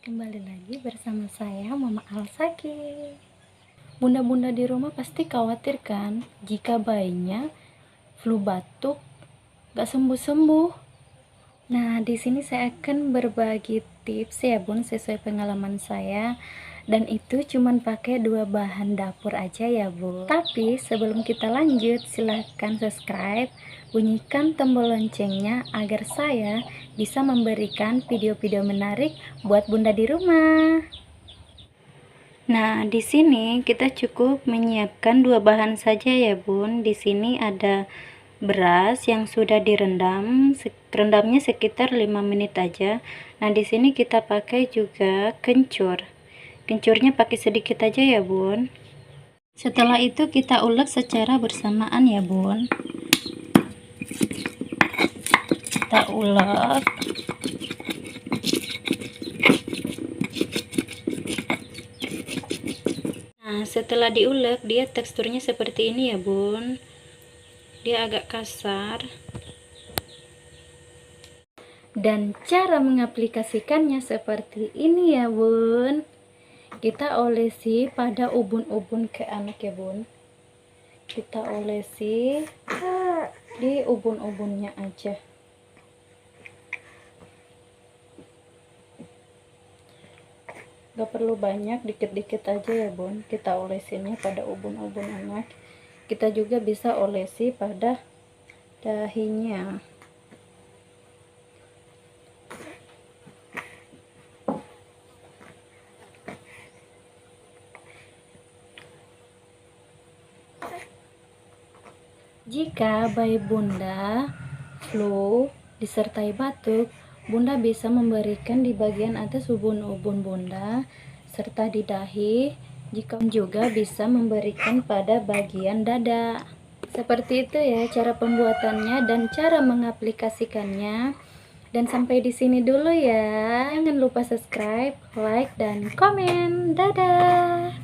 Kembali lagi bersama saya Mama Alsaki. Bunda-bunda di rumah pasti khawatir kan jika bayinya flu batuk gak sembuh-sembuh. Nah, di sini saya akan berbagi tips ya Bun, sesuai pengalaman saya. Dan itu cuman pakai 2 bahan dapur aja ya Bu. Tapi sebelum kita lanjut, silahkan subscribe, bunyikan tombol loncengnya agar saya bisa memberikan video-video menarik buat bunda di rumah. Nah, di sini kita cukup menyiapkan 2 bahan saja ya Bun. Di sini ada beras yang sudah direndam, rendamnya sekitar 5 menit aja. Nah, di sini kita pakai juga kencur. Kencurnya pakai sedikit aja ya Bun. Setelah itu kita ulek secara bersamaan ya Bun. Kita ulek. Nah, setelah diulek dia teksturnya seperti ini ya Bun. Dia agak kasar. Dan cara mengaplikasikannya seperti ini ya Bun. Kita olesi pada ubun-ubun ke anak ya Bun. Kita olesi di ubun-ubunnya aja. Gak perlu banyak, dikit-dikit aja ya Bun. Kita olesinnya pada ubun-ubun anak. Kita juga bisa olesi pada dahinya. Jika bayi bunda flu disertai batuk, bunda bisa memberikan di bagian atas ubun-ubun bunda serta di dahi. Jika juga bisa memberikan pada bagian dada. Seperti itu ya cara pembuatannya dan cara mengaplikasikannya. Dan sampai di sini dulu ya. Jangan lupa subscribe, like, dan komen. Dadah.